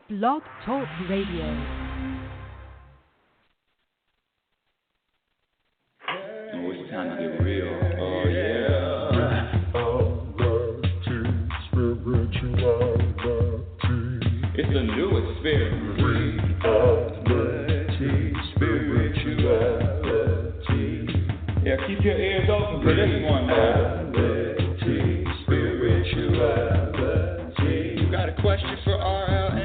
Blog Talk Radio. Oh, it's time to get real. Oh, yeah. Spirituality. It's a new experience. Spirituality. Yeah, keep your ears open for this one now. Spirituality. You got a question for RLN?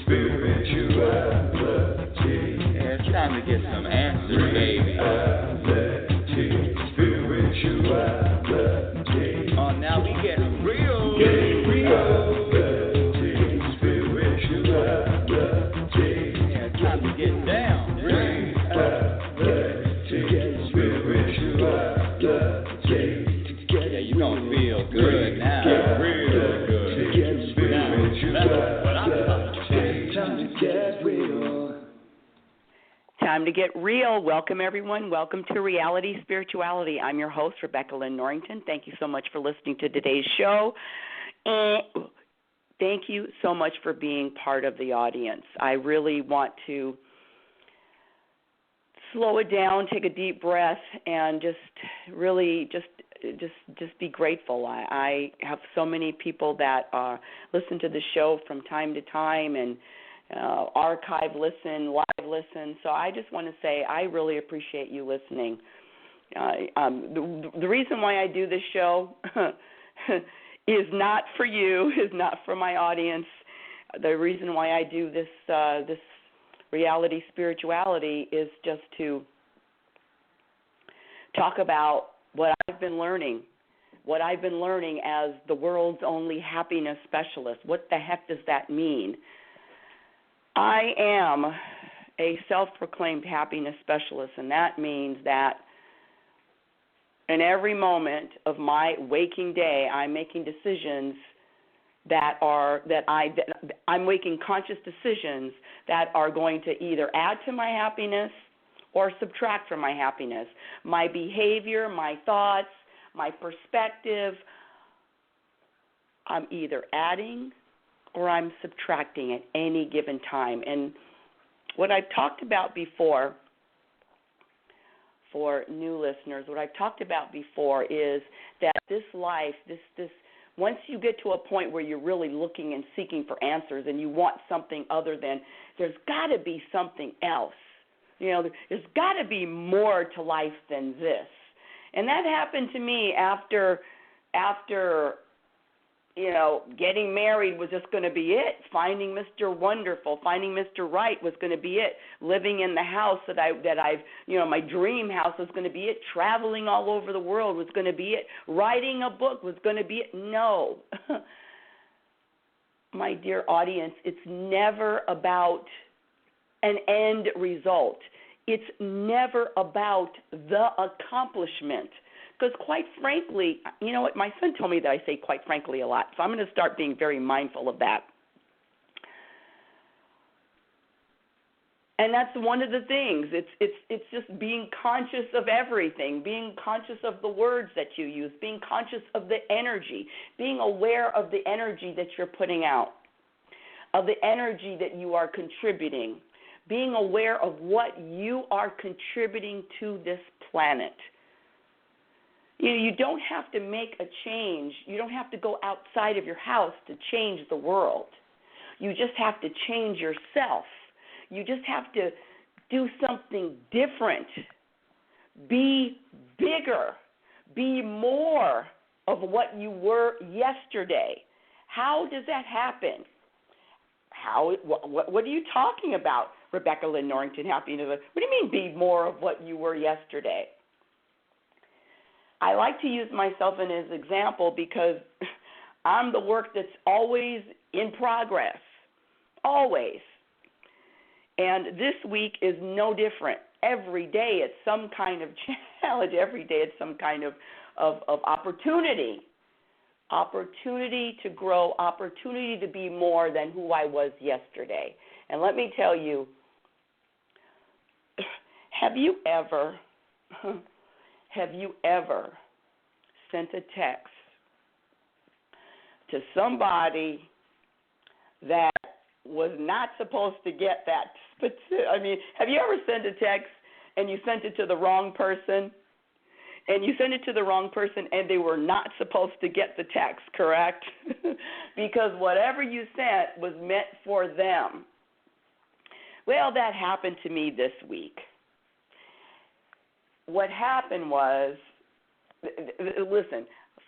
Spirituality. Yeah, it's time to get some answers, baby. Spirituality. Oh, now we get real. Spirituality. Yeah, it's time to get down. Yeah, you gonna feel good now. Real good. That's what I'm talking about. Time to get real. Time to get real. Welcome, everyone. Welcome to Reality Spirituality. I'm your host, Rebecca Lynn Norrington. Thank you so much for listening to today's show. And thank you so much for being part of the audience. I really want to slow it down, take a deep breath, and just really just be grateful. I have so many people that listen to the show from time to time and archive listen, live listen. So I just want to say I really appreciate you listening. The reason why I do this show is not for you, is not for my audience. The reason why I do this Reality Spirituality is just to talk about what I've been learning as the world's only happiness specialist. What the heck does that mean? I am a self-proclaimed happiness specialist, and that means that in every moment of my waking day, I'm making decisions I'm making conscious decisions that are going to either add to my happiness or subtract from my happiness. My behavior, my thoughts, my perspective, I'm either adding or I'm subtracting at any given time. And what I've talked about before, for new listeners, what I've talked about before is that this life, this once you get to a point where you're really looking and seeking for answers and you want something other than, there's got to be something else. You know, there's got to be more to life than this. And that happened to me after getting married was just going to be it. Finding Mr. Wonderful, finding Mr. Right was going to be it. Living in the house that I've my dream house was going to be it. Traveling all over the world was going to be it. Writing a book was going to be it. No. My dear audience, it's never about an end result. It's never about the accomplishment. Because quite frankly, you know what, my son told me that I say quite frankly a lot, so I'm going to start being very mindful of that. And that's one of the things. It's just being conscious of everything, being conscious of the words that you use, being conscious of the energy, being aware of the energy that you're putting out, of the energy that you are contributing, being aware of what you are contributing to this planet. You don't have to make a change. You don't have to go outside of your house to change the world. You just have to change yourself. You just have to do something different. Be bigger. Be more of what you were yesterday. How does that happen? What are you talking about, Rebecca Lynn Norrington, happiness? What do you mean be more of what you were yesterday? I like to use myself as an example because I'm the work that's always in progress, always. And this week is no different. Every day it's some kind of challenge. Every day it's some kind of opportunity. Opportunity to grow, opportunity to be more than who I was yesterday. And let me tell you, have you ever sent a text to somebody that was not supposed to get that. I mean, have you ever sent a text and you sent it to the wrong person? And you sent it to the wrong person and they were not supposed to get the text, correct? Because whatever you sent was meant for them. Well, that happened to me this week. What happened was, listen,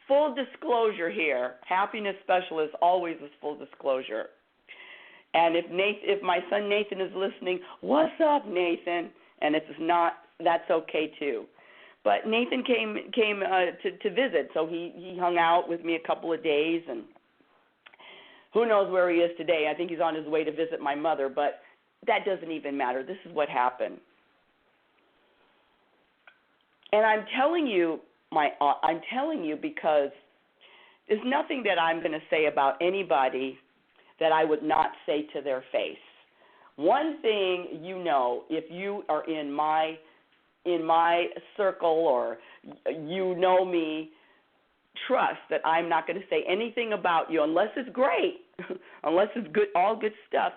full disclosure here, happiness specialist always is full disclosure. And if my son Nathan is listening, what's up, Nathan? And if it's not, that's okay too. But Nathan came to visit, so he hung out with me a couple of days, and who knows where he is today. I think he's on his way to visit my mother, but that doesn't even matter. This is what happened. And I'm telling you because there's nothing that I'm going to say about anybody that I would not say to their face. One thing you know, if you are in my circle or you know me, trust that I'm not going to say anything about you unless it's great, unless it's good, all good stuff.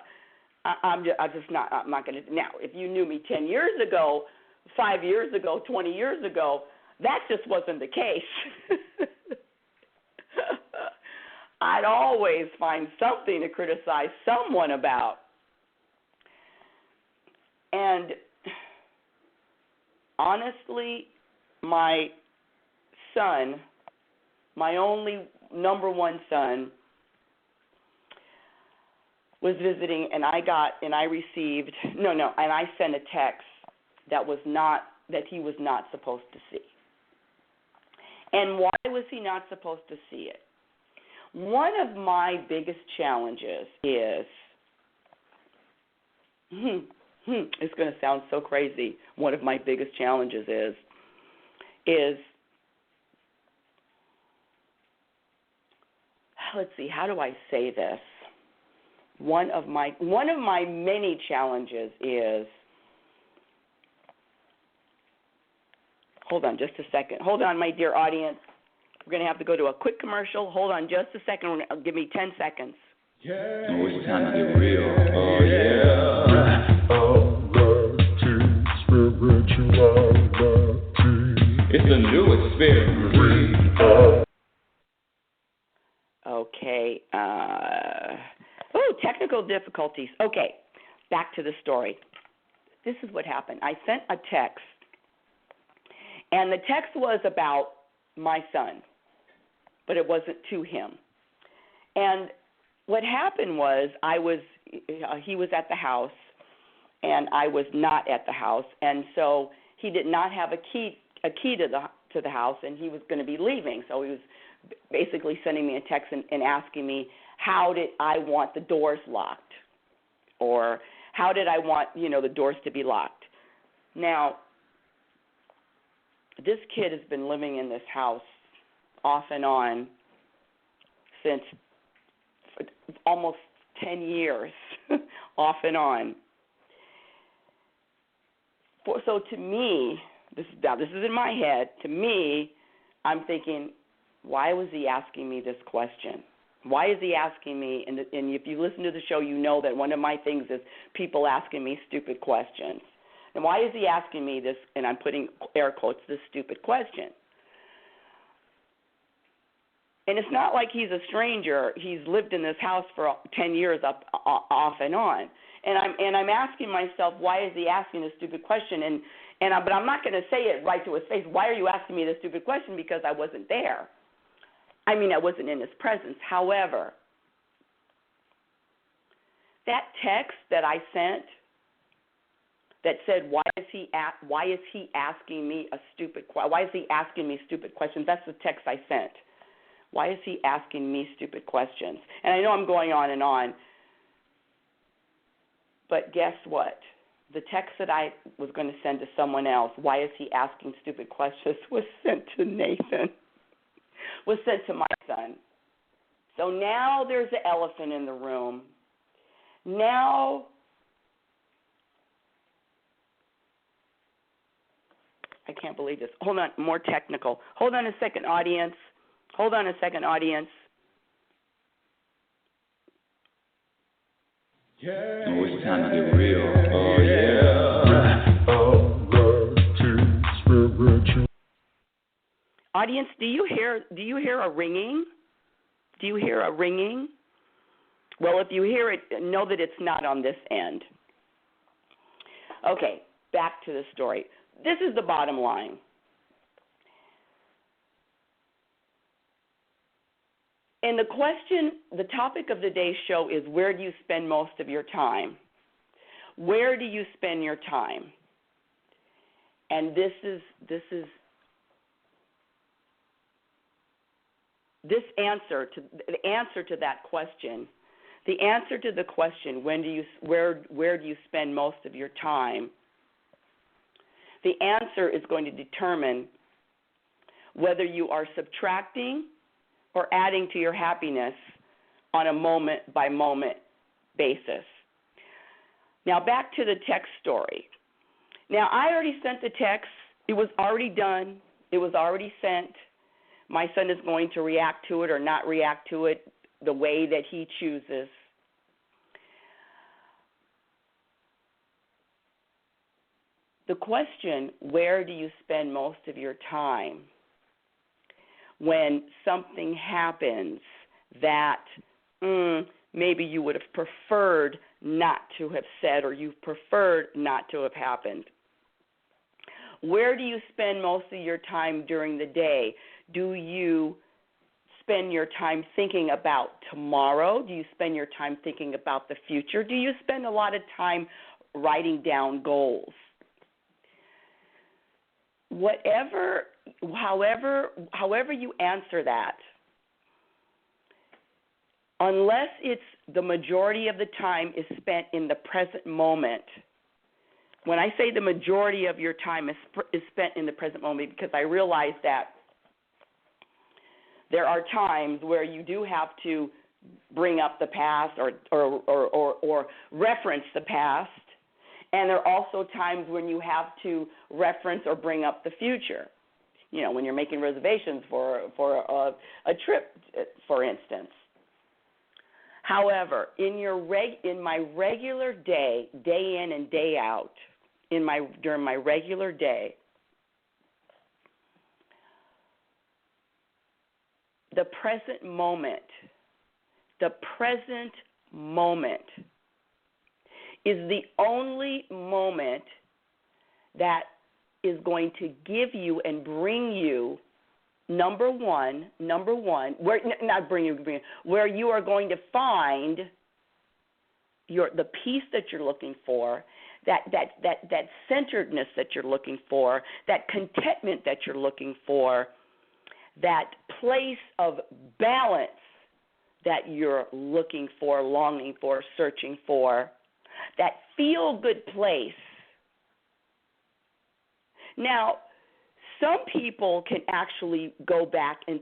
I'm not going to. Now, if you knew me 10 years ago, 5 years ago, 20 years ago, that just wasn't the case. I'd always find something to criticize someone about. And honestly, my son, my only number one son, was visiting, and I sent a text that he was not supposed to see. And why was he not supposed to see it? One of my biggest challenges is, it's going to sound so crazy, one of my biggest challenges is let's see, how do I say this? One of my many challenges is, hold on just a second. Hold on, my dear audience. We're going to have to go to a quick commercial. Hold on just a second. Give me 10 seconds. Yeah, oh, it's time to get real. Oh, yeah. It's a new experience. Okay. Technical difficulties. Okay, back to the story. This is what happened. I sent a text, and the text was about my son, but it wasn't to him. And what happened was he was at the house, and I was not at the house, and so he did not have a key to the house, and he was going to be leaving. So he was basically sending me a text and asking me, how did I want the doors locked, or how did I want the doors to be locked. Now, this kid has been living in this house off and on since almost 10 years, off and on. So to me, this is in my head, to me, I'm thinking, why was he asking me this question? Why is he asking me? And if you listen to the show, you know that one of my things is people asking me stupid questions. And why is he asking me this, and I'm putting air quotes, this stupid question? And it's not like he's a stranger. He's lived in this house for 10 years off and on. And I'm asking myself, why is he asking this stupid question? But I'm not going to say it right to his face. Why are you asking me this stupid question? Because I wasn't there. I wasn't in his presence. However, that text that I sent that said, why is he asking me stupid questions? That's the text I sent. Why is he asking me stupid questions? And I know I'm going on and on, but guess what? The text that I was going to send to someone else, why is he asking stupid questions, was sent to Nathan, was sent to my son. So now there's an elephant in the room. Now I can't believe this. Hold on, more technical. Hold on a second, audience. Oh, it's time to get real. Oh, yeah. Audience, do you hear a ringing? Do you hear a ringing? Well, if you hear it, know that it's not on this end. Okay, back to the story. This is the bottom line. And the topic of the day's show is, where do you spend most of your time? Where do you spend your time? And the answer to that question, the answer to the question, where do you spend most of your time? The answer is going to determine whether you are subtracting or adding to your happiness on a moment-by-moment basis. Now, back to the text story. Now, I already sent the text. It was already done. It was already sent. My son is going to react to it or not react to it the way that he chooses. The question, where do you spend most of your time? When something happens that maybe you would have preferred not to have said, or you preferred not to have happened. Where do you spend most of your time during the day? Do you spend your time thinking about tomorrow? Do you spend your time thinking about the future? Do you spend a lot of time writing down goals? However you answer that, unless it's the majority of the time is spent in the present moment. When I say the majority of your time is spent in the present moment, because I realize that there are times where you do have to bring up the past or reference the past, and there are also times when you have to reference or bring up the future. You know, when you're making reservations for a trip, for instance. However, in my regular day, day in and day out, during my regular day, the present moment is the only moment that is going to give you and bring you where you are going to find the peace that you're looking for, that centeredness that you're looking for, that contentment that you're looking for, that place of balance that you're looking for, longing for, searching for, that feel-good place. Now, some people can actually go back and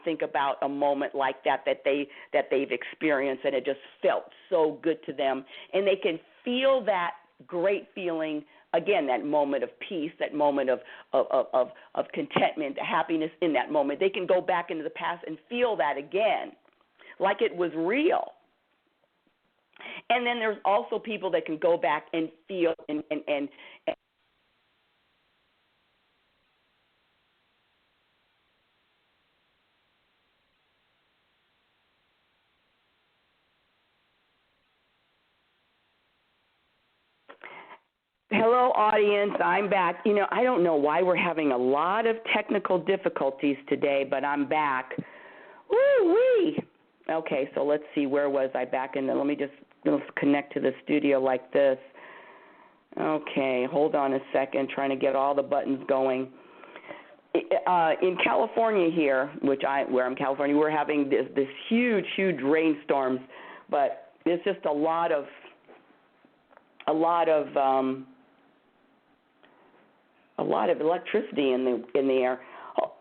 think about a moment like that they've experienced, and it just felt so good to them, and they can feel that great feeling again, that moment of peace, that moment of contentment, happiness in that moment. They can go back into the past and feel that again, like it was real. And then there's also people that can go back and feel and Hello, audience. I'm back. You know, I don't know why we're having a lot of technical difficulties today, but I'm back. Woo-wee. Okay, so let's see. Where was I back in? Let me just connect to the studio like this. Okay, hold on a second. Trying to get all the buttons going. In California here, where I'm California, we're having this huge rainstorms, but it's just a lot of electricity in the air.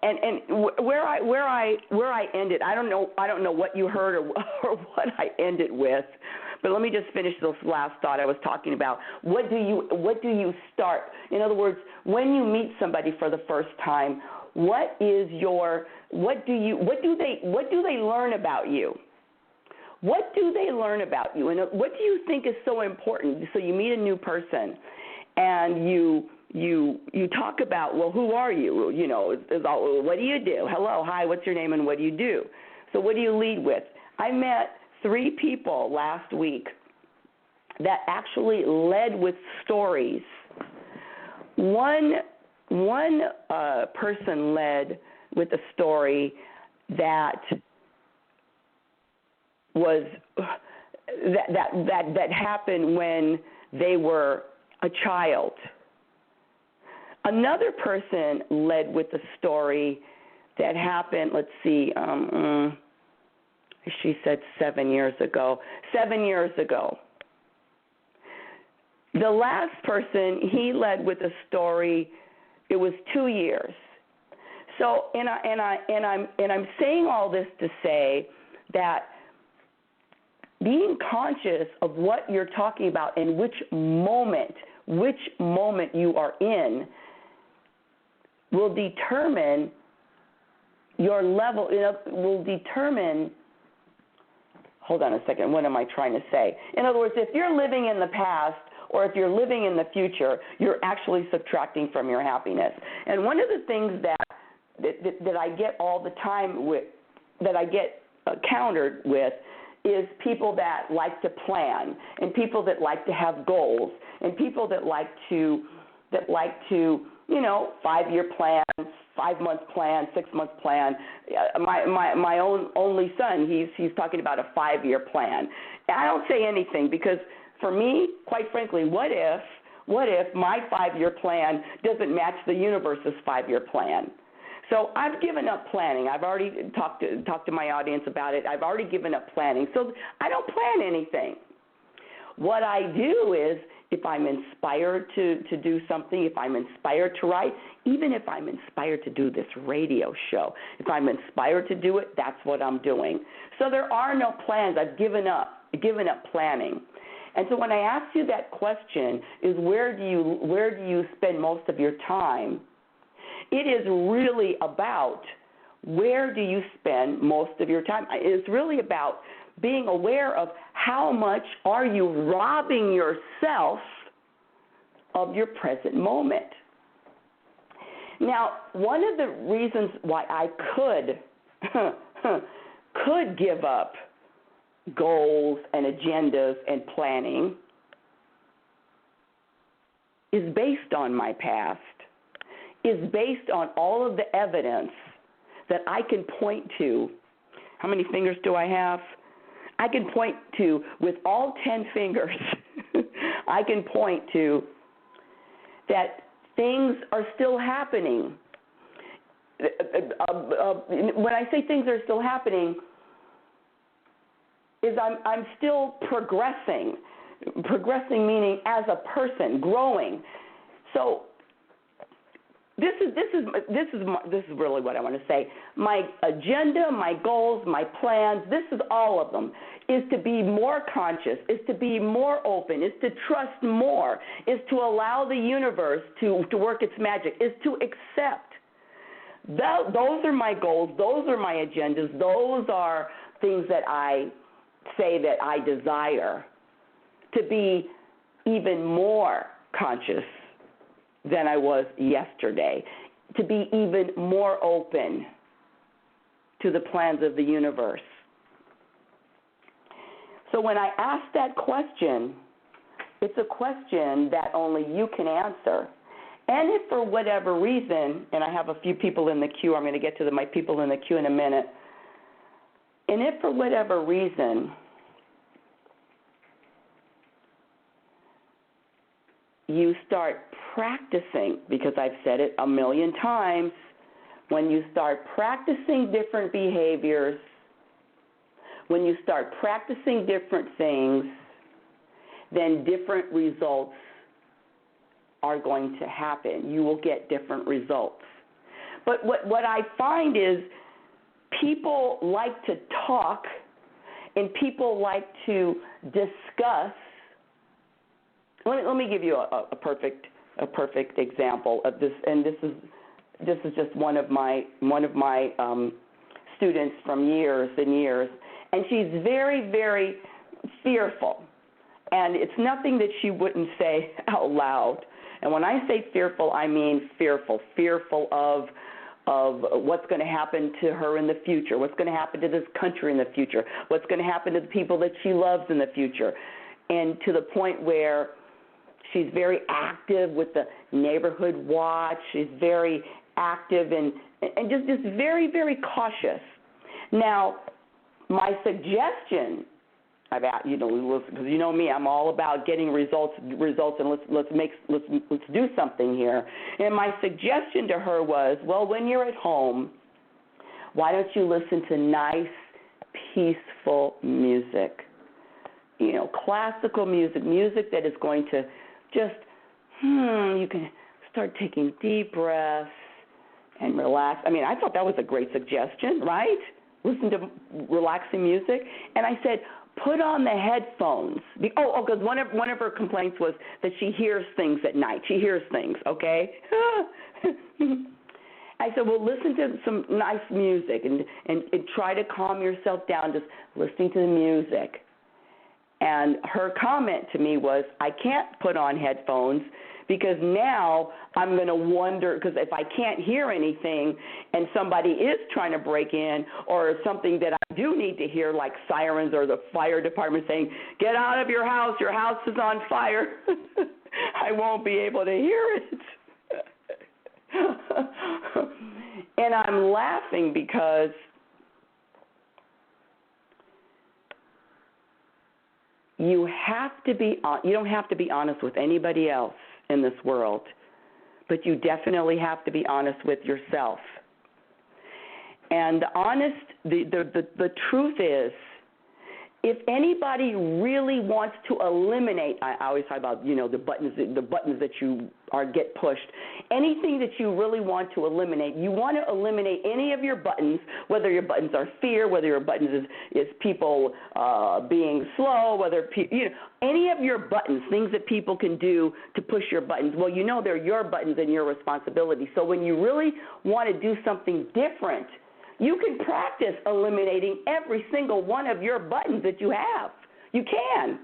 And where I ended, I don't know what you heard or what I ended with, but let me just finish this last thought I was talking about. What do you start? In other words, when you meet somebody for the first time, what do they learn about you? What do they learn about you? And what do you think is so important? So you meet a new person, and you talk about, well, who are you? You know, what do you do? Hello, hi, what's your name, and what do you do? So what do you lead with? I met 3 people last week that actually led with stories. One person led with a story that was that happened when they were a child. Another person led with a story that happened, let's see, she said 7 years ago. 7 years ago. The last person, he led with a story, it was 2 years. So, and I'm saying all this to say that being conscious of what you're talking about and which moment you are in will determine your level, will determine, hold on a second, what am I trying to say? In other words, if you're living in the past or if you're living in the future, you're actually subtracting from your happiness. And one of the things that I get all the time with, that I get countered with, is people that like to plan, and people that like to have goals, and people that like to 5-year plans, 5-month plan, 6-month plan. My only son, he's talking about a 5-year plan. I don't say anything because for me, quite frankly, what if my 5-year plan doesn't match the universe's 5-year plan? So I've given up planning. I've already talked to my audience about it. I've already given up planning. So I don't plan anything. What I do is, if I'm inspired to do something, if I'm inspired to write, even if I'm inspired to do this radio show, if I'm inspired to do it, that's what I'm doing. So there are no plans. I've given up planning. And so when I ask you that question, is where do you spend most of your time? It is really about where do you spend most of your time. It's really about being aware of how much are you robbing yourself of your present moment. Now, one of the reasons why I could give up goals and agendas and planning is based on my past, is based on all of the evidence that I can point to. How many fingers do I have? I can point to, with all 10 fingers, I can point to that things are still happening. When I say things are still happening, is I'm still progressing. Progressing meaning as a person, growing. So this is really what I want to say. My agenda, my goals, my plans, this is all of them, is to be more conscious, is to be more open, is to trust more, is to allow the universe to work its magic, is to accept. Those are my goals, those are my agendas, those are things that I say that I desire, to be even more conscious than I was yesterday, to be even more open to the plans of the universe. So when I ask that question, it's a question that only you can answer. And if for whatever reason, and I have a few people in the queue, I'm going to get to my people in the queue in a minute, and if for whatever reason you start practicing, because I've said it a million times, when you start practicing different behaviors, when you start practicing different things, then different results are going to happen. You will get different results. But what I find is people like to talk and people like to discuss. Let me give you a perfect example of this, and this is just one of my students from years and years, And she's very, very fearful. And it's nothing that she wouldn't say out loud. And when I say fearful, I mean fearful of what's going to happen to her in the future, what's going to happen to this country in the future, what's going to happen to the people that she loves in the future. And to the point where she's very active with the neighborhood watch. She's very active and just very, very cautious. Now, my suggestion, because you know me, I'm all about getting results, and let's do something here. And my suggestion to her was, well, when you're at home, why don't you listen to nice, peaceful music? Classical music that is going to just, you can start taking deep breaths and relax. I thought that was a great suggestion, right? Listen to relaxing music. And I said, put on the headphones. Because one of her complaints was that she hears things at night. She hears things, okay? I said, well, listen to some nice music and try to calm yourself down just listening to the music. And her comment to me was, I can't put on headphones because now I'm going to wonder, because if I can't hear anything and somebody is trying to break in or something that I do need to hear, like sirens or the fire department saying, get out of your house is on fire, I won't be able to hear it. And I'm laughing because you don't have to be honest with anybody else in this world, but you definitely have to be honest with yourself. And the truth is, if anybody really wants to eliminate, I always talk about, the buttons that you get pushed. Anything that you really want to eliminate, you want to eliminate any of your buttons, whether your buttons are fear, whether your buttons is people being slow, whether any of your buttons, things that people can do to push your buttons. Well, they're your buttons and your responsibility. So when you really want to do something different, you can practice eliminating every single one of your buttons that you have. You can.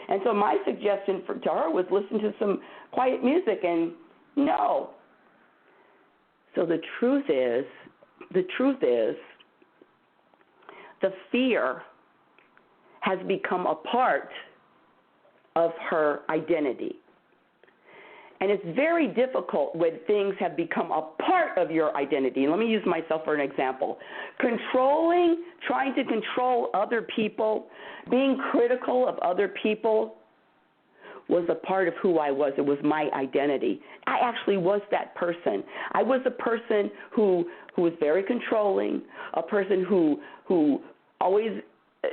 And so my suggestion to her was listen to some quiet music and no. So the truth is, the fear has become a part of her identity. And it's very difficult when things have become a part of your identity. Let me use myself for an example. Trying to control other people, being critical of other people was a part of who I was. It was my identity. I actually was that person. I was a person who was very controlling, a person who always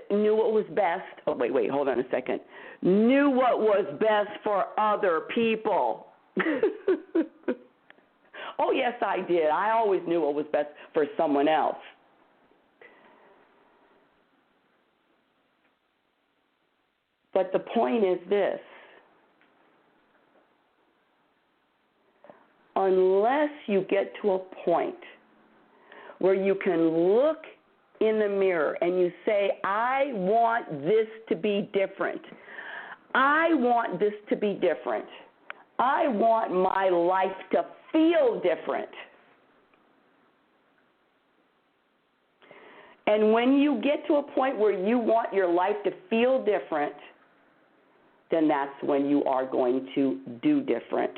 knew what was best. Oh, wait, hold on a second. Knew what was best for other people. Oh, yes, I did. I always knew what was best for someone else. But the point is this. Unless you get to a point where you can look in the mirror and you say, I want this to be different. I want this to be different. I want my life to feel different. And when you get to a point where you want your life to feel different, then that's when you are going to do different.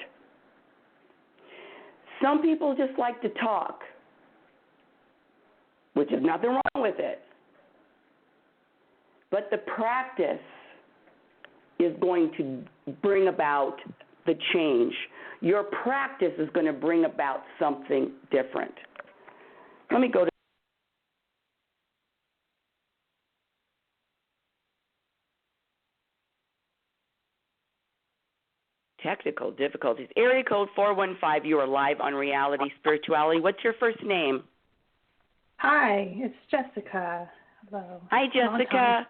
Some people just like to talk, which is nothing wrong with it. But the practice is going to bring about the change. Your practice is going to bring about something different. Let me go to technical difficulties. Area code 415, you are live on Reality Spirituality. What's your first name? Hi, it's Jessica. Hello. Hi, Jessica.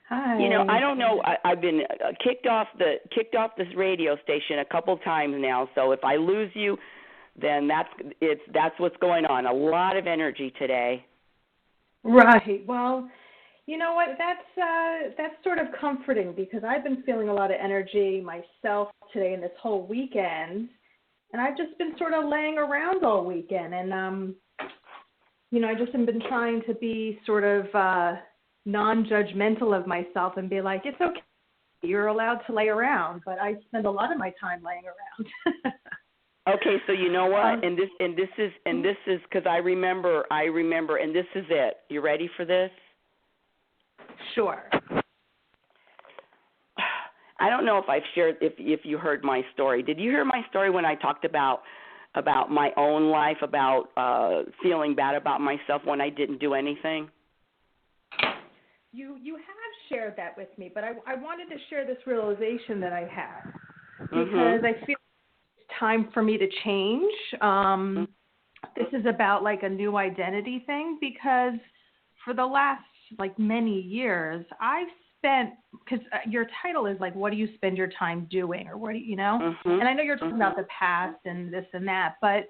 Hi. I don't know. I've been kicked off this radio station a couple times now. So if I lose you, then that's what's going on. A lot of energy today. Right. Well, You know what? That's sort of comforting because I've been feeling a lot of energy myself today and this whole weekend, and I've just been sort of laying around all weekend, and I just have been trying to be sort of non-judgmental of myself and be like, it's okay, you're allowed to lay around, but I spend a lot of my time laying around. Okay, so you know what? And this is because I remember, and this is it. You ready for this? Sure. I don't know if I've shared, if you heard my story. Did you hear my story when I talked about my own life, about feeling bad about myself when I didn't do anything? You have shared that with me, but I wanted to share this realization that I had because I feel it's time for me to change. This is about like a new identity thing because for the last like many years, I've spent, because your title is like, what do you spend your time doing, or what do you know? And I know you're talking about the past and this and that, but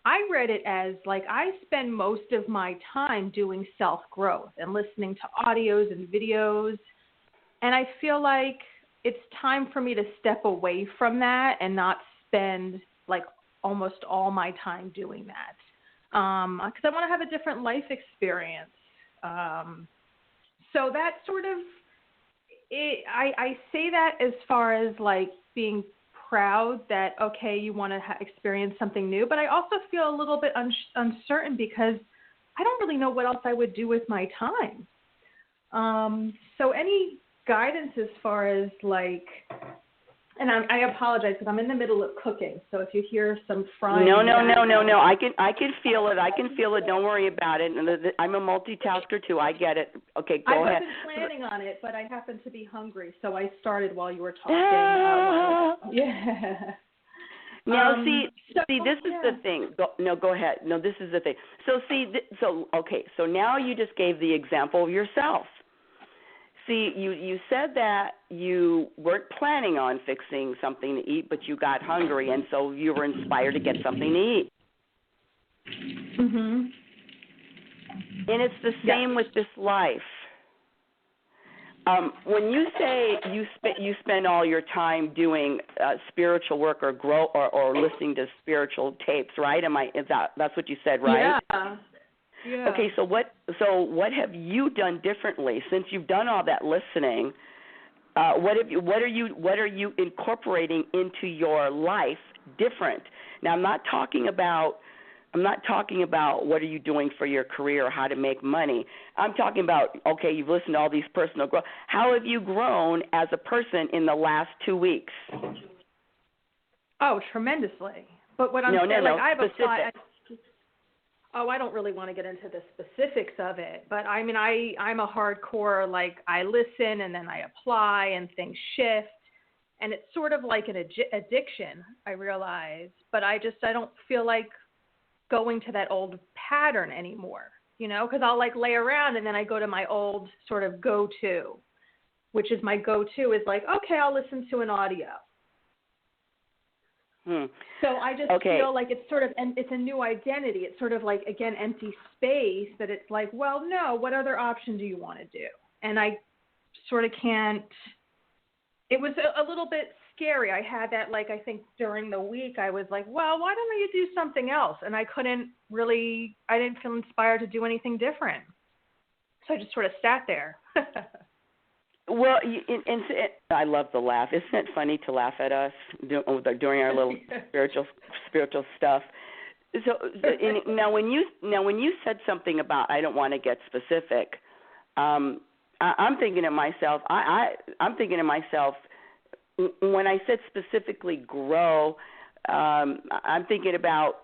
I read it as like I spend most of my time doing self-growth and listening to audios and videos, and I feel like it's time for me to step away from that and not spend like almost all my time doing that, because I want to have a different life experience. So that sort of, I say that as far as like being proud that, okay, you want to experience something new, but I also feel a little bit uncertain because I don't really know what else I would do with my time. So any guidance as far as like, and I apologize because I'm in the middle of cooking, so if you hear some frying. No. I can feel it. Don't worry about it. I'm a multitasker too. I get it. Okay, go ahead. I wasn't planning on it, but I happened to be hungry, so I started while you were talking. Yeah. Now, this is the thing. Go ahead. No, this is the thing. So, so now you just gave the example of yourself. See, you said that you weren't planning on fixing something to eat, but you got hungry, and so you were inspired to get something to eat. Mhm. And it's the same with this life. When you say you spend all your time doing spiritual work or listening to spiritual tapes, right? That's what you said, right? Yeah. Yeah. Okay, so what have you done differently since you've done all that listening? What are you incorporating into your life different? Now, I'm not talking about what are you doing for your career or how to make money. I'm talking about, okay, you've listened to all these personal growth. How have you grown as a person in the last 2 weeks? Oh, tremendously. But what I'm saying, like I've applied. I don't really want to get into the specifics of it, but I mean, I'm a hardcore, like I listen and then I apply and things shift, and it's sort of like an addiction, I realize, but I don't feel like going to that old pattern anymore, because I'll like lay around and then I go to my old sort of go-to, which is my go-to is like, okay, I'll listen to an audio. So I just feel like it's sort of, and it's a new identity. It's sort of like, again, empty space that it's like, well, no, what other option do you want to do? And I sort of can't, it was a little bit scary. I had that, like, I think during the week, I was like, well, why don't you do something else? And I didn't feel inspired to do anything different. So I just sort of sat there. Well, I love the laugh. Isn't it funny to laugh at us during our little spiritual stuff? So now, when you said something about I don't want to get specific, I'm thinking to myself. I'm thinking to myself when I said specifically grow. I'm thinking about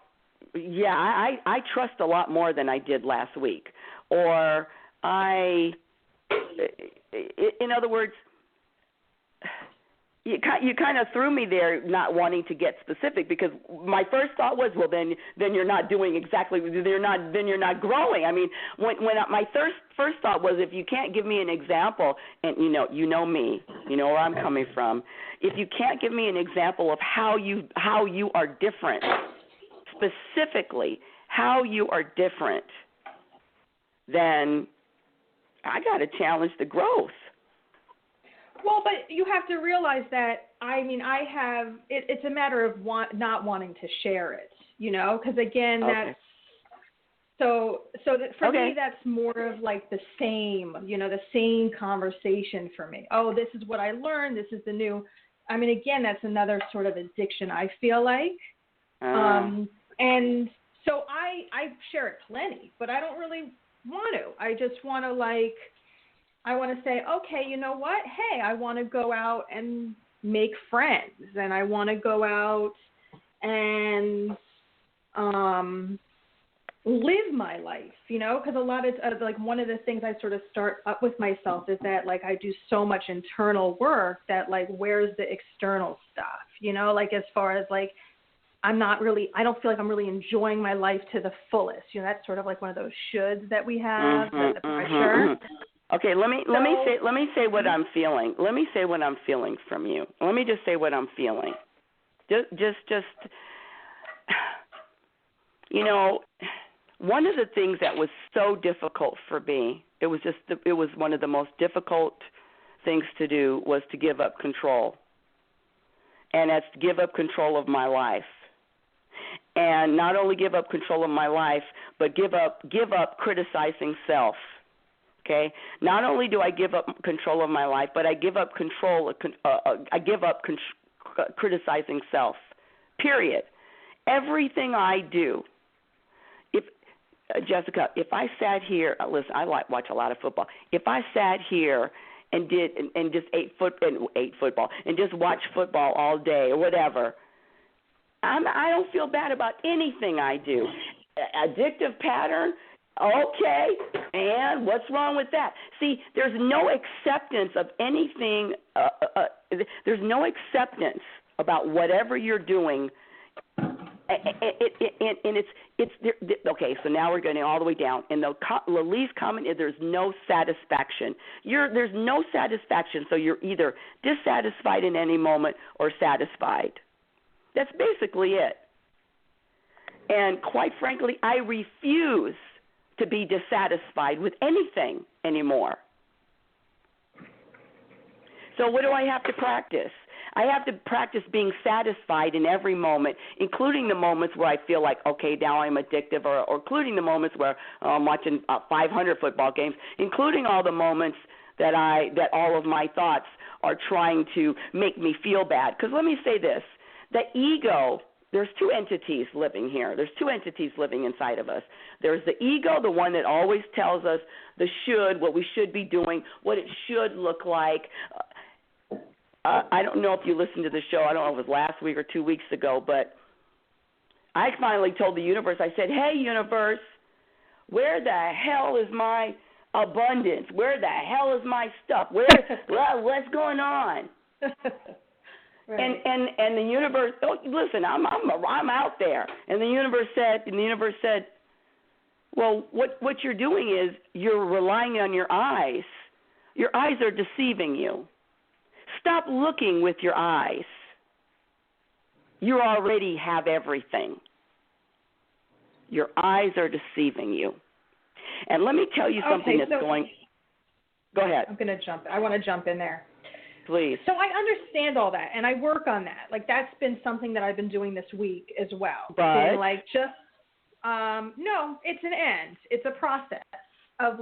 I trust a lot more than I did last week, or in other words, you kind of threw me there, not wanting to get specific, because my first thought was, well, then you're not doing exactly. Then you're not growing. I mean, when my first thought was, if you can't give me an example, and you know me, you know where I'm coming from. If you can't give me an example of how you are different, specifically how you are different, then I got to challenge the growth. Well, but you have to realize that, it's a matter of not wanting to share it, because again, that's, so that for me, that's more of like the same conversation for me. Oh, this is what I learned. This is the new, again, that's another sort of addiction, I feel like. And so I share it plenty, but I don't really want to. I just want to I want to say, okay, you know what? Hey, I want to go out and make friends, and I want to go out and live my life, because a lot of one of the things I sort of start up with myself is that I do so much internal work that where's the external stuff, as far as I don't feel like I'm really enjoying my life to the fullest. That's sort of one of those shoulds that we have, the pressure. Okay, let me say what I'm feeling. Let me say what I'm feeling from you. Let me just say what I'm feeling. Just one of the things that was so difficult for me, it was one of the most difficult things to do, was to give up control. And that's to give up control of my life. And not only give up control of my life, but give up criticizing self. Okay. Not only do I give up control of my life, but I give up criticizing self. Period. Everything I do. Jessica, if I sat here, listen, I watch a lot of football. If I sat here and just ate football and just watched football all day or whatever, I don't feel bad about anything I do. Addictive pattern. Okay, and what's wrong with that? See, there's no acceptance of anything. There's no acceptance about whatever you're doing. Okay, so now we're going all the way down. And the least common is there's no satisfaction. There's no satisfaction, so you're either dissatisfied in any moment or satisfied. That's basically it. And quite frankly, I refuse to be dissatisfied with anything anymore. So what do I have to practice? I have to practice being satisfied in every moment, including the moments where I feel like, okay, now I'm addictive, or including the moments where I'm watching 500 football games, including all the moments that all of my thoughts are trying to make me feel bad. Because let me say this, the ego, there's two entities living here. There's two entities living inside of us. There's the ego, the one that always tells us the should, what we should be doing, what it should look like. I don't know if you listened to the show. I don't know if it was last week or 2 weeks ago, but I finally told the universe, I said, hey, universe, where the hell is my abundance? Where the hell is my stuff? What's going on? Right. And the universe, listen, I'm out there. And the universe said, well, what you're doing is you're relying on your eyes. Your eyes are deceiving you. Stop looking with your eyes. You already have everything. Your eyes are deceiving you. And let me tell you something Go ahead. I want to jump in there. Please. So I understand all that, and I work on that. That's been something that I've been doing this week as well. But no, it's an end. It's a process of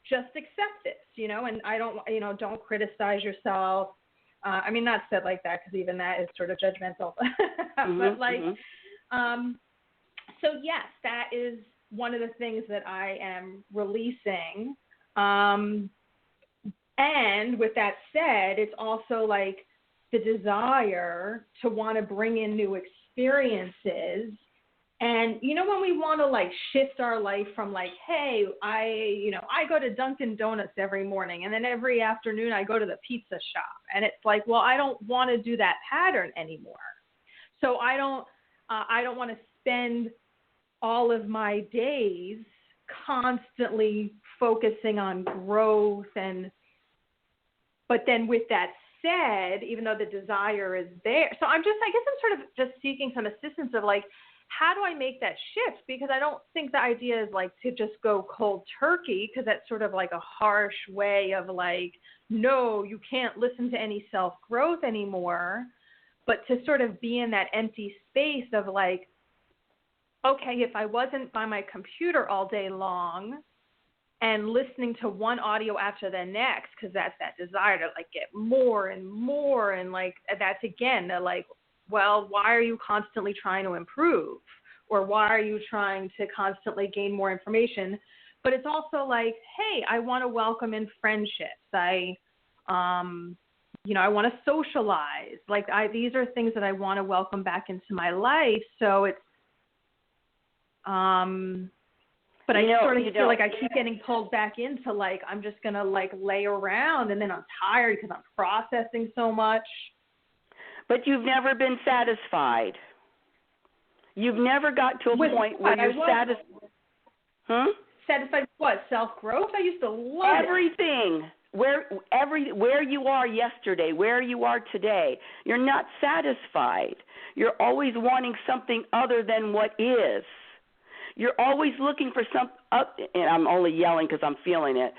just accept this, and I don't criticize yourself. Not said like that, because even that is sort of judgmental. But so yes, that is one of the things that I am releasing. And with that said, it's also the desire to want to bring in new experiences. And, when we want to shift our life from hey, I go to Dunkin' Donuts every morning, and then every afternoon I go to the pizza shop. And it's well, I don't want to do that pattern anymore. So I don't want to spend all of my days constantly focusing on growth. But then with that said, even though the desire is there, so I guess I'm sort of just seeking some assistance of how do I make that shift? Because I don't think the idea is like to just go cold turkey, because that's sort of like a harsh way of like, no, you can't listen to any self-growth anymore, but to sort of be in that empty space of like, okay, if I wasn't by my computer all day long and listening to one audio after the next, because that's that desire to like get more and more, and like that's again the like, well, why are you constantly trying to improve, or why are you trying to constantly gain more information? But it's also like, hey, I want to welcome in friendships. I want to socialize. Like these are things that I want to welcome back into my life. So it's but I sort of feel like I keep getting pulled back into like, I'm just going to like lay around, and then I'm tired because I'm processing so much. But you've never been satisfied. You've never got to a point where you're satisfied. Satisfied with what? Self-growth? I used to love everything. Where you are yesterday, where you are today, you're not satisfied. You're always wanting something other than what is. You're always looking for and I'm only yelling because I'm feeling it.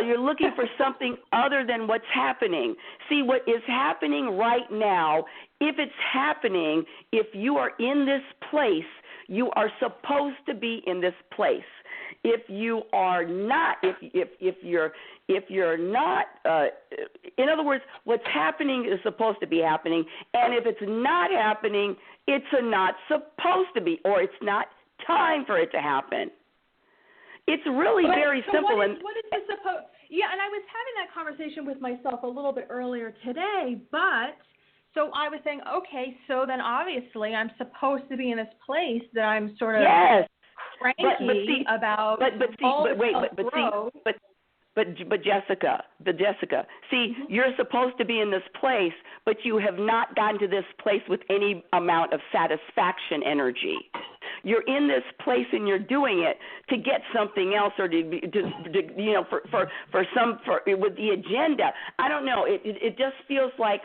You're looking for something other than what's happening. See, what is happening right now, if it's happening, if you are in this place, you are supposed to be in this place. If you are not, if you're not, in other words, what's happening is supposed to be happening, and if it's not happening, it's not supposed to be, or it's not time for it to happen. It's really very simple. What is this supposed? Yeah, and I was having that conversation with myself a little bit earlier today, but so I was saying, okay, so then obviously I'm supposed to be in this place that I'm sort of cranky about. But Jessica, see, you're supposed to be in this place, but you have not gotten to this place with any amount of satisfaction energy. You're in this place and you're doing it to get something else, or with the agenda. I don't know. It just feels like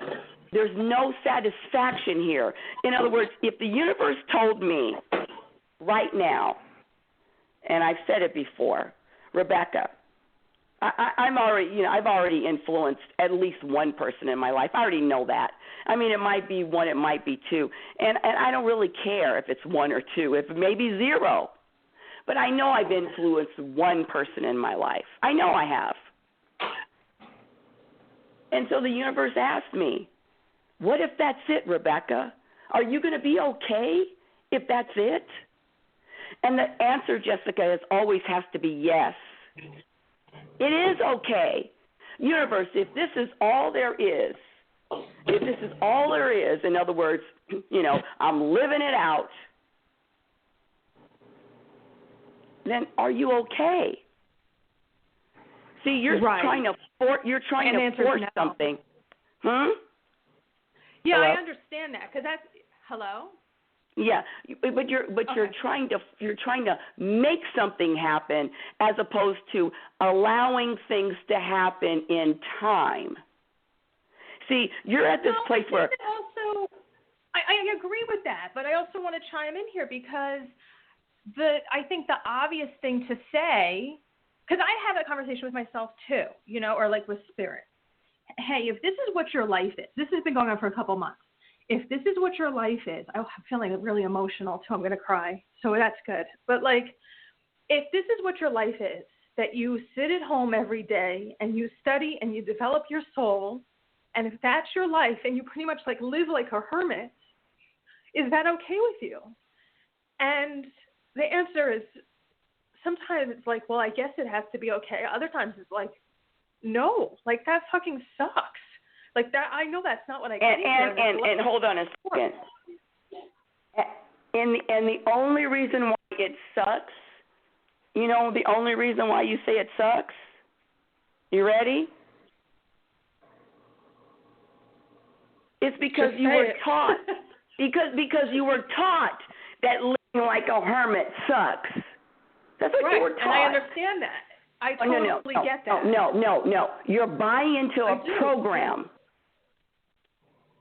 there's no satisfaction here. In other words, if the universe told me right now, and I've said it before, Rebecca, I've already influenced at least one person in my life. I already know that. I mean, it might be one, it might be two. And I don't really care if it's one or two, if it may be zero. But I know I've influenced one person in my life. I know I have. And so the universe asked me, what if that's it, Rebecca? Are you going to be okay if that's it? And the answer, Jessica, always has to be yes. It is okay. Universe, if this is all there is, in other words, I'm living it out, then are you okay? See, you're trying to force something. Yeah, Hello? I understand that, because that's hello. Yeah, but you're trying to make something happen as opposed to allowing things to happen in time. See, you're at this place where also I agree with that, but I also want to chime in here because I think the obvious thing to say, because I have that conversation with myself too, or like with spirit. Hey, if this is what your life is, this has been going on for a couple months. If this is what your life is, I'm feeling really emotional too. I'm going to cry. So that's good. But like, if this is what your life is, that you sit at home every day and you study and you develop your soul, and if that's your life and you pretty much like live like a hermit, is that okay with you? And the answer is sometimes it's like, well, I guess it has to be okay. Other times it's like, no, like that fucking sucks. Like that, I know that's not what I get. And hold on a second. And the only reason why it sucks, the only reason why you say it sucks, you ready? It's because you were taught. because you were taught that living like a hermit sucks. That's what you were taught. And I understand that. I totally get that. No. You're buying into a program.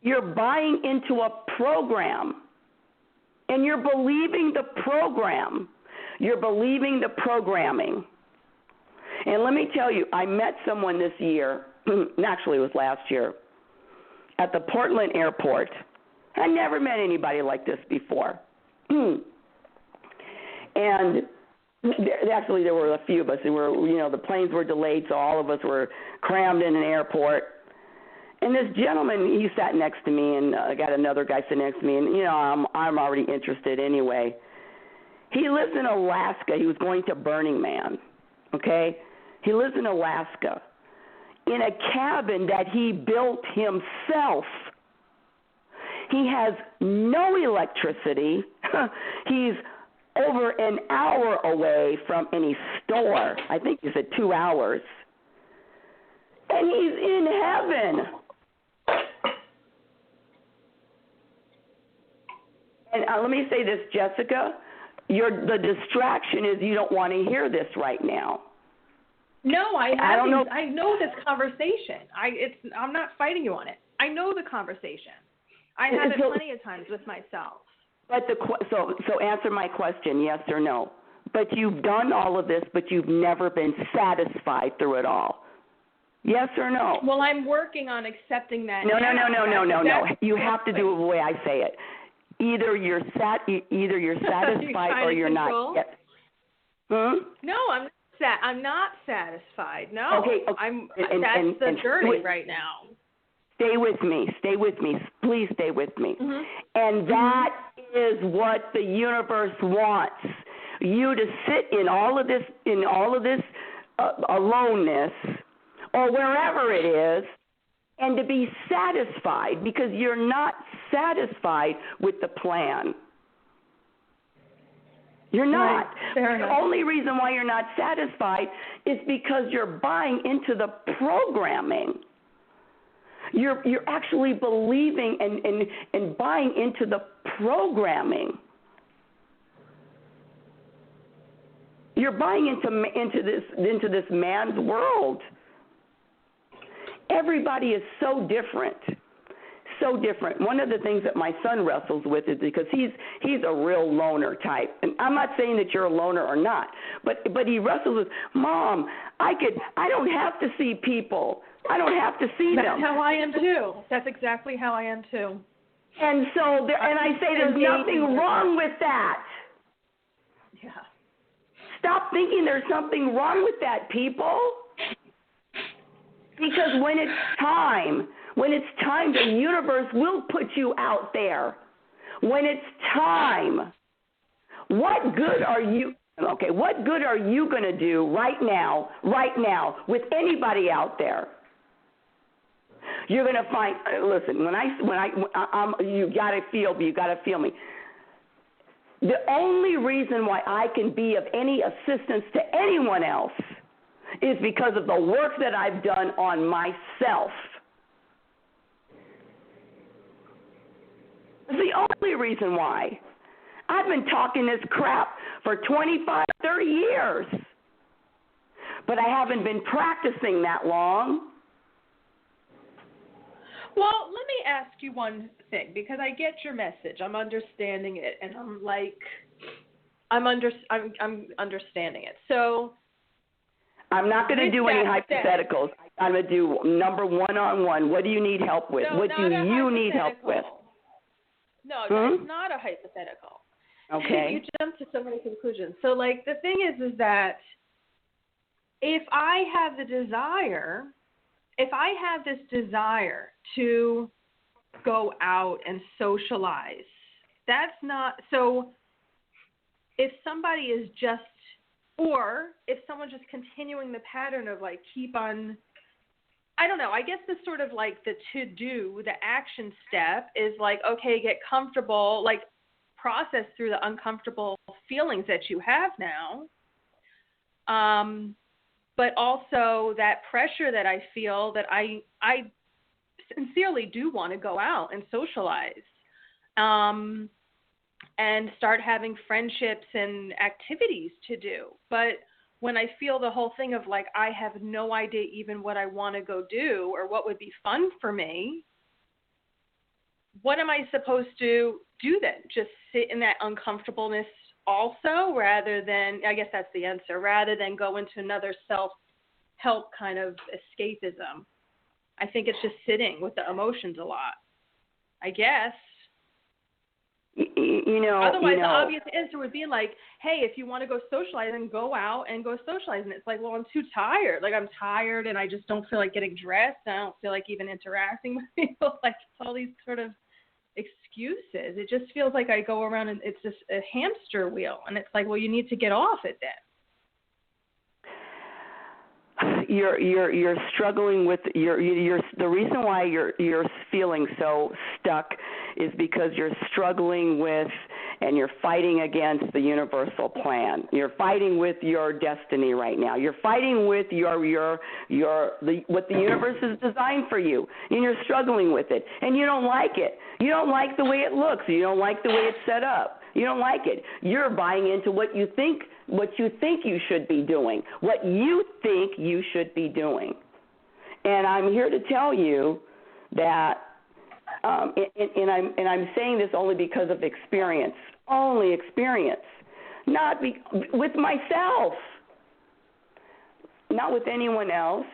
You're buying into a program. And you're believing the program. You're believing the programming. And let me tell you, I met someone this year, actually it was last year, at the Portland airport. I never met anybody like this before. And actually there were a few of us. The planes were delayed, so all of us were crammed in an airport. And this gentleman, he sat next to me, and I got another guy sitting next to me, and, I'm already interested anyway. He lives in Alaska. He was going to Burning Man, okay? He lives in Alaska in a cabin that he built himself. He has no electricity. He's over an hour away from any store. I think he said 2 hours. And he's in heaven. And let me say this, Jessica. The distraction is you don't want to hear this right now. No, I know this conversation. I'm not fighting you on it. I know the conversation. I have it plenty of times with myself. But so answer my question, yes or no. But you've done all of this, but you've never been satisfied through it all. Yes or no? Well, I'm working on accepting that. No. You have to do it the way I say it. Either you're satisfied or you're not. Yes. No, I'm not satisfied. No. Okay. That's the journey right now. Stay with me. Please stay with me. Mm-hmm. And that is what the universe wants. You to sit in all of this aloneness or wherever it is, and to be satisfied, because you're not satisfied with the plan. You're not. Right. The only reason why you're not satisfied is because you're buying into the programming. You're actually believing and buying into the programming. You're buying into this man's world. Everybody is so different. So different. One of the things that my son wrestles with is because he's a real loner type. And I'm not saying that you're a loner or not, but he wrestles with, Mom, I don't have to see people. I don't have to see them. That's how I am too. That's exactly how I am too. And so I say there's nothing wrong with that. Yeah. Stop thinking there's something wrong with that, people. Because when it's time, the universe will put you out there. When it's time, what good are you going to do right now, with anybody out there? You're going to find, listen, you got to feel me. The only reason why I can be of any assistance to anyone else is because of the work that I've done on myself. It's the only reason why. I've been talking this crap for 25, 30 years, but I haven't been practicing that long. Well, let me ask you one thing, because I get your message. I'm understanding it, and I'm understanding it. So I'm not going to do any hypotheticals. I'm going to do number one-on-one. What do you need help with? No, what do you need help with? No, that's not a hypothetical. Okay. You jump to so many conclusions. So, the thing is that if I have this desire to go out and socialize, that's not, so if somebody is just, or if someone's just continuing the pattern of keep on, I don't know, I guess the sort of the to-do, the action step is okay, get comfortable, process through the uncomfortable feelings that you have now. But also that pressure that I feel that I sincerely do want to go out and socialize and start having friendships and activities to do. But when I feel the whole thing of I have no idea even what I want to go do or what would be fun for me, what am I supposed to do then? Just sit in that uncomfortableness also, rather than, I guess that's the answer, rather than go into another self-help kind of escapism. I think it's just sitting with the emotions a lot, I guess. Otherwise, the obvious answer would be like, hey, if you want to go socializing, go out and go socializing. It's like, well, I'm too tired. Like, I'm tired and I just don't feel like getting dressed. I don't feel like even interacting with people. Like, it's all these sort of excuses. It just feels like I go around and it's just a hamster wheel. And it's like, well, you need to get off it then. You're struggling with you're the reason why you're feeling so stuck is because you're struggling with and you're fighting against the universal plan. You're fighting with your destiny right now. You're fighting with what the universe has designed for you, and you're struggling with it, and you don't like it. You don't like the way it looks. You don't like the way it's set up. You don't like it. You're buying into what you think you should be doing, what you think you should be doing. And I'm here to tell you that, and I'm saying this only because of experience, only experience, not with myself, not with anyone else,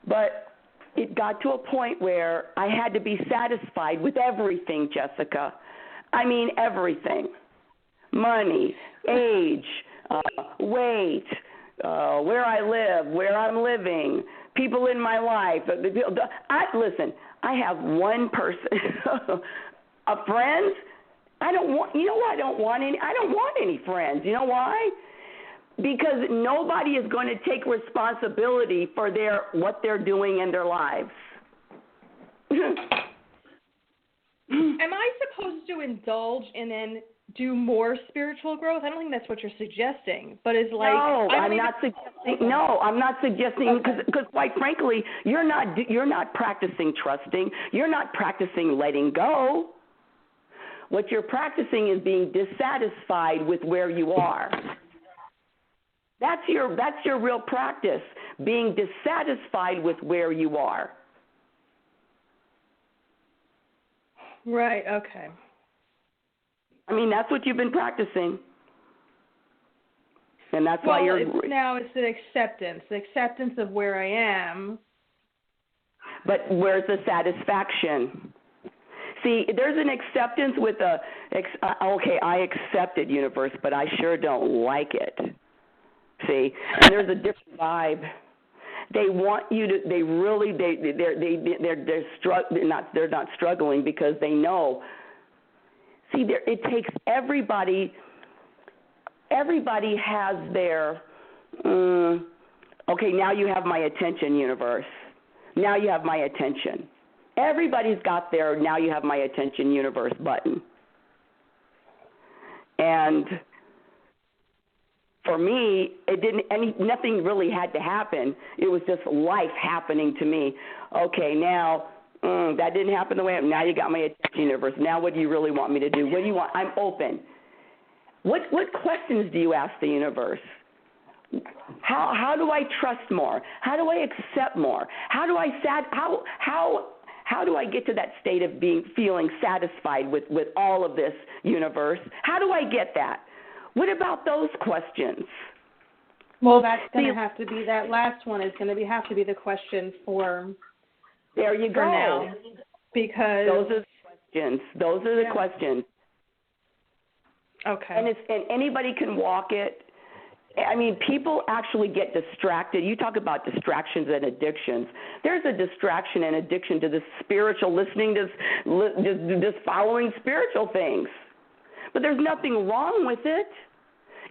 but it got to a point where I had to be satisfied with everything, Jessica. I mean everything. Money, age, weight, where I live, where I'm living, people in my life. Listen, I have one person, a friend. I don't want any friends. You know why? Because nobody is going to take responsibility for what they're doing in their lives. Am I supposed to indulge and then do more spiritual growth? I don't think that's what you're suggesting, but it's like I'm not suggesting because quite frankly, you're not practicing trusting. You're not practicing letting go. What you're practicing is being dissatisfied with where you are. That's your real practice, being dissatisfied with where you are. Right, okay. I mean, that's what you've been practicing. And that's why it's the acceptance of where I am. But where's the satisfaction? See, there's an acceptance with I accept it, universe, but I sure don't like it. See, and there's a different vibe. They want you to. They're not struggling because they know. See, it takes everybody. Everybody has their. Okay, now you have my attention, universe. Now you have my attention. Everybody's got their now you have my attention, universe button. And for me, nothing really had to happen. It was just life happening to me. Okay, now that didn't happen the way now you got my attention, universe. Now what do you really want me to do? What do you want? I'm open. What questions do you ask the universe? How do I trust more? How do I accept more? How do I get to that state of feeling satisfied with all of this, universe? How do I get that? What about those questions? Well, that's going to have to be, that last one is going to have to be the question for there you go. Now, because those are the questions. Those are the questions. Okay. And anybody can walk it. I mean, people actually get distracted. You talk about distractions and addictions. There's a distraction and addiction to the spiritual, listening to just following spiritual things. But there's nothing wrong with it.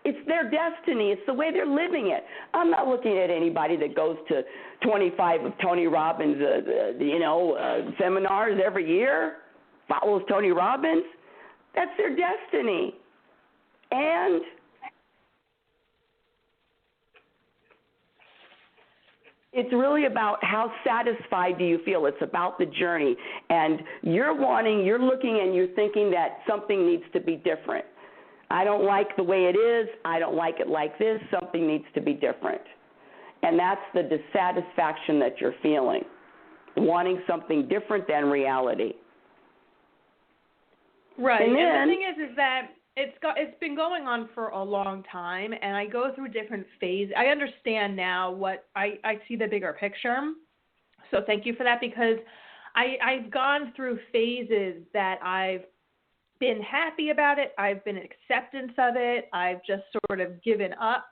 It's their destiny. It's the way they're living it. I'm not looking at anybody that goes to 25 of Tony Robbins, seminars every year, follows Tony Robbins. That's their destiny. And it's really about how satisfied do you feel. It's about the journey. And you're looking and you're thinking that something needs to be different. I don't like the way it is. I don't like it like this. Something needs to be different. And that's the dissatisfaction that you're feeling, wanting something different than reality. Right. And the thing is that it's been going on for a long time, and I go through different phases. I understand now what I see the bigger picture. So thank you for that, because I've gone through phases that I've been happy about it. I've been in acceptance of it. I've just sort of given up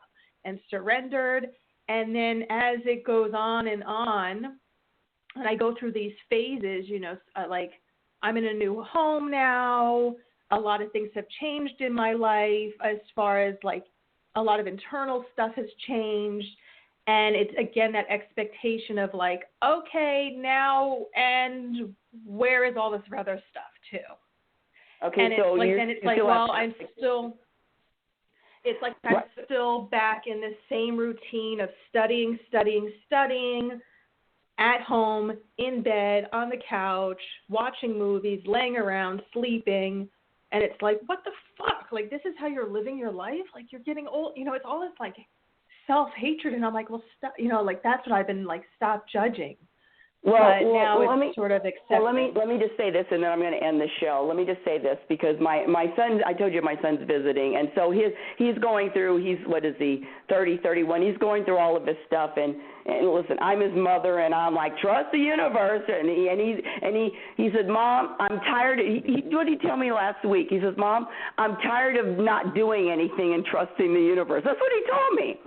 and surrendered. And then as it goes on, and I go through these phases, like I'm in a new home now. A lot of things have changed in my life as far as like a lot of internal stuff has changed. And it's, again, that expectation of like, okay, now, and where is all this other stuff too? Okay, and so then it's like, well, I'm still back in the same routine of studying, at home, in bed, on the couch, watching movies, laying around, sleeping. And it's like, what the fuck? Like, this is how you're living your life? Like, you're getting old. It's all this, like, self-hatred. And I'm like, well, stop. Like, that's what I've been, like, stop judging. But now it's sort of accepted. Well, let me just say this, and then I'm going to end the show. Let me just say this, because my son, I told you my son's visiting, and so he's going through, what is he, 30, 31, he's going through all of this stuff, and listen, I'm his mother, and I'm like, trust the universe, and he said, Mom, I'm tired. What did he tell me last week? He says, Mom, I'm tired of not doing anything and trusting the universe. That's what he told me.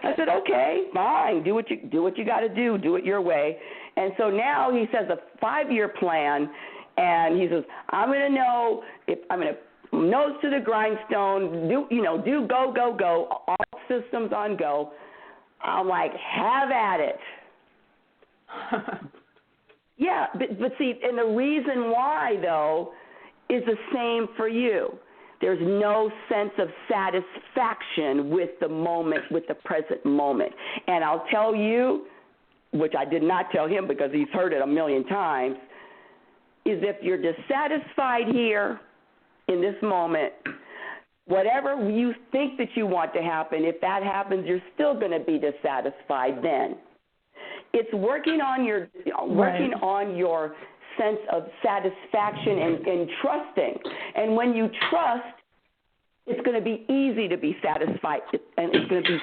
I said, okay, fine, do what you got to do it your way. And so now he says a 5-year plan, and he says, I'm going to know if I'm going to nose to the grindstone, do go, all systems on go. I'm like, have at it. Yeah, but see, and the reason why, though, is the same for you. There's no sense of satisfaction with the moment, with the present moment. And I'll tell you, which I did not tell him because he's heard it a million times, is if you're dissatisfied here in this moment, whatever you think that you want to happen, if that happens, you're still going to be dissatisfied then. It's working on your sense of satisfaction and trusting. And when you trust, it's going to be easy to be satisfied, and it's going to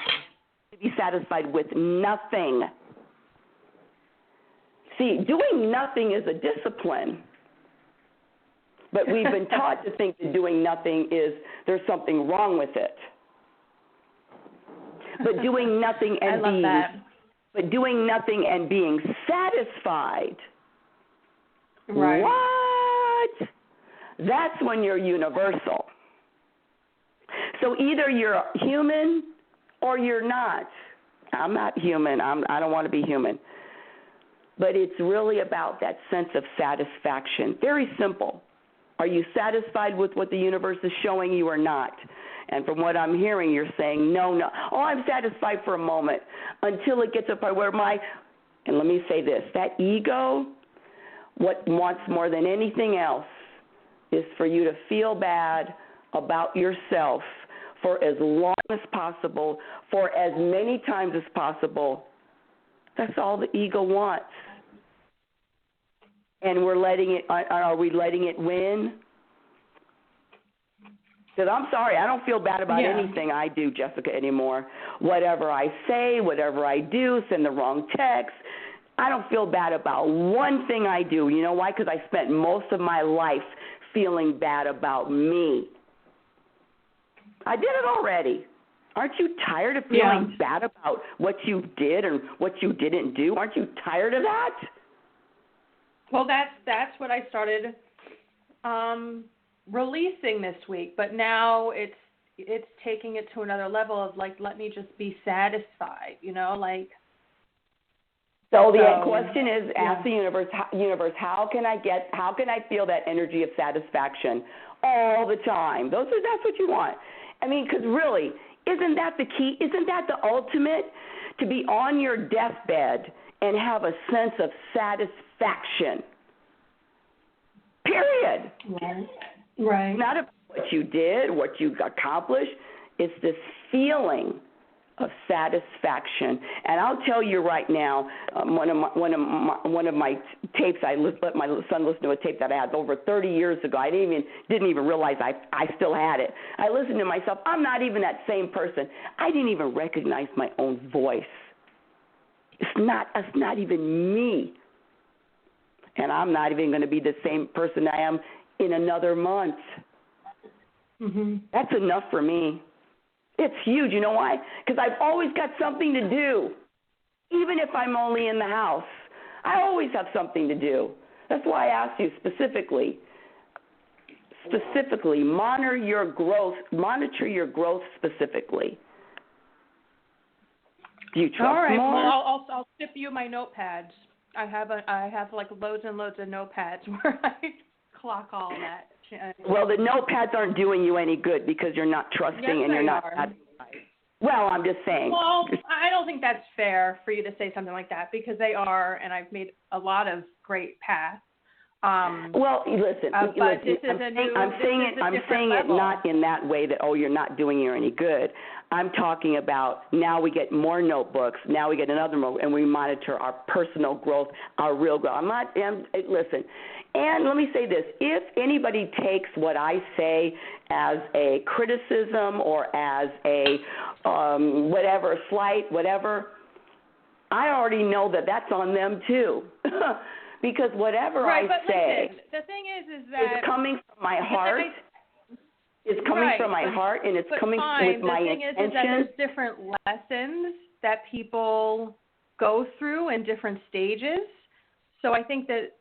be satisfied with nothing. See, doing nothing is a discipline, but we've been taught to think that doing nothing is there's something wrong with it. But doing nothing and being satisfied, right? What? That's when you're universal. So either you're human or you're not. I'm not human. I don't want to be human. But it's really about that sense of satisfaction. Very simple. Are you satisfied with what the universe is showing you or not? And from what I'm hearing, you're saying, no. Oh, I'm satisfied for a moment until it gets up where and let me say this, that ego, what wants more than anything else is for you to feel bad about yourself for as long as possible, for as many times as possible. That's all the ego wants. And are we letting it win? Because I'm sorry, I don't feel bad about anything I do, Jessica, anymore. Whatever I say, whatever I do, send the wrong text, I don't feel bad about one thing I do. You know why? Because I spent most of my life feeling bad about me. I did it already. Aren't you tired of feeling bad about what you did and what you didn't do? Aren't you tired of that? Well, that's what I started releasing this week, but now it's taking it to another level of like, let me just be satisfied, like. So the question is, ask the universe, how can I feel that energy of satisfaction all the time? That's what you want. I mean, because really, isn't that the key? Isn't that the ultimate? To be on your deathbed and have a sense of satisfaction. Period. Right. Not about what you did, what you accomplished. It's this feeling of satisfaction. And I'll tell you right now, one of my tapes. I let my son listen to a tape that I had over 30 years ago. I didn't even realize I still had it. I listened to myself. I'm not even that same person. I didn't even recognize my own voice. It's not even me. And I'm not even going to be the same person I am in another month. Mm-hmm. That's enough for me. It's huge. You know why? Because I've always got something to do. Even if I'm only in the house, I always have something to do. That's why I asked you specifically, monitor your growth specifically. Do you trust All right. more? Well, I'll ship you my notepads. I have like loads and loads of notepads where I clock all that. Well, the notepads aren't doing you any good because you're not trusting and you're not. Well, I'm just saying. Well, I don't think that's fair for you to say something like that because they are, and I've made a lot of great paths. Well, listen. But this is I'm saying it not in that way that you're not doing you any good. I'm talking about now we get more notebooks. Now we get another notebook, and we monitor our personal growth, our real growth. Listen. And let me say this, if anybody takes what I say as a criticism or as a slight, whatever, I already know that that's on them too. Because whatever I say the thing is that it's coming from my heart. It's coming from my heart, and it's coming with my intention. The thing is that there's different lessons that people go through in different stages. So I think that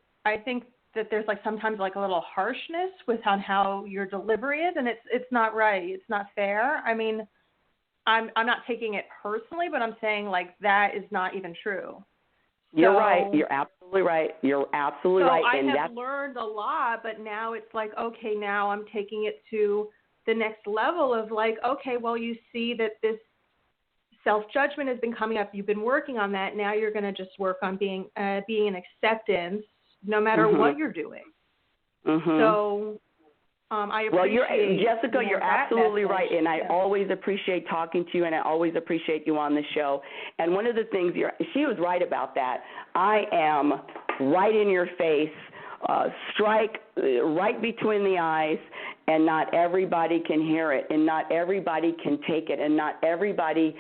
there's like sometimes like a little harshness on how your delivery is, and it's not right. It's not fair. I mean, I'm not taking it personally, but I'm saying like that is not even true. You're right. You're absolutely right. You're absolutely right. I have learned a lot, but now it's like, okay, now I'm taking it to the next level of like, okay, well, you see that this self-judgment has been coming up. You've been working on that. Now you're going to just work on being in acceptance no matter what you're doing. Mm-hmm. So I appreciate Jessica, you're absolutely right, and I always appreciate talking to you, and I always appreciate you on the show. And one of the things she was right about that. I am right in your face, strike right between the eyes, and not everybody can hear it, and not everybody can take it, and not everybody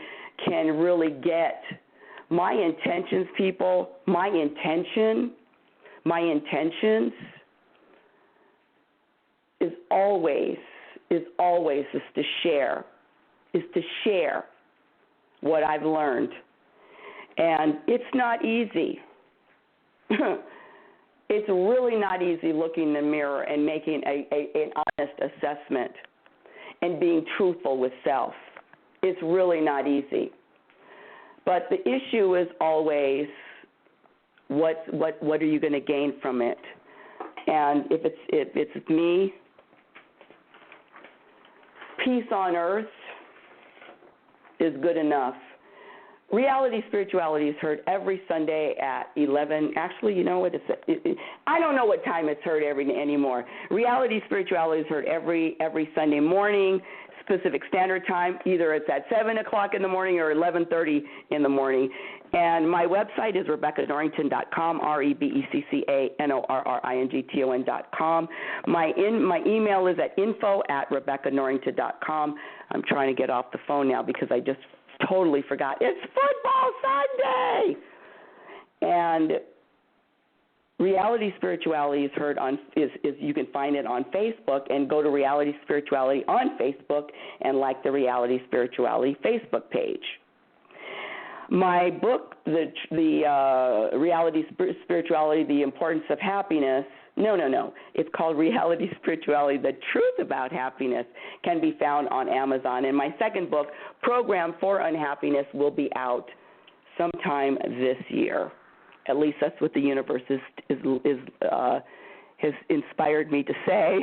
can really get my intentions, people. My intentions is always to share what I've learned. And it's not easy. It's really not easy looking in the mirror and making an honest assessment and being truthful with self. It's really not easy. But the issue is always what are you going to gain from it? And if it's me, peace on earth is good enough. Reality Spirituality is heard every Sunday at 11. Actually, you know what? I don't know what time it's heard anymore. Reality Spirituality is heard every Sunday morning, Pacific Standard Time. Either it's at 7 o'clock in the morning or 11:30 in the morning. And my website is RebeccaNorrington.com, RebeccaNorrington.com. My email is at info@RebeccaNorrington.com. I'm trying to get off the phone now because I just totally forgot. It's Football Sunday! And Reality Spirituality is heard is you can find it on Facebook, and go to Reality Spirituality on Facebook and like the Reality Spirituality Facebook page. My book, the Reality Spirituality, The Importance of Happiness, no. It's called Reality Spirituality, The Truth About Happiness, can be found on Amazon. And my second book, Program for Unhappiness, will be out sometime this year. At least that's what the universe has inspired me to say.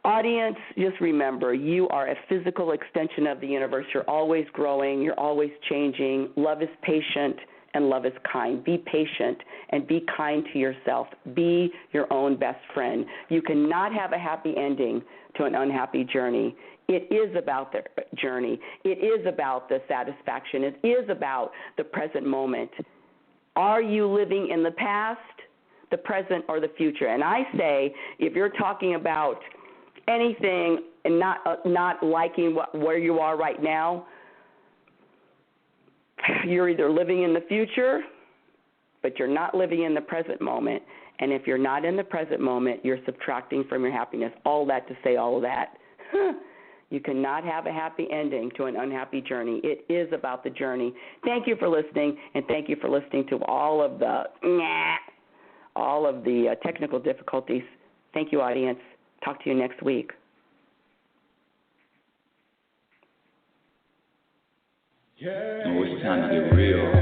Audience, just remember, you are a physical extension of the universe. You're always growing. You're always changing. Love is patient and love is kind. Be patient and be kind to yourself. Be your own best friend. You cannot have a happy ending to an unhappy journey. It is about the journey. It is about the satisfaction. It is about the present moment. Are you living in the past, the present, or the future? And I say, if you're talking about anything and not liking where you are right now, you're either living in the future, but you're not living in the present moment. And if you're not in the present moment, you're subtracting from your happiness. All that to say all of that. You cannot have a happy ending to an unhappy journey. It is about the journey. Thank you for listening, and thank you for listening to all of the technical difficulties. Thank you, audience. Talk to you next week. Oh, it's time to get real.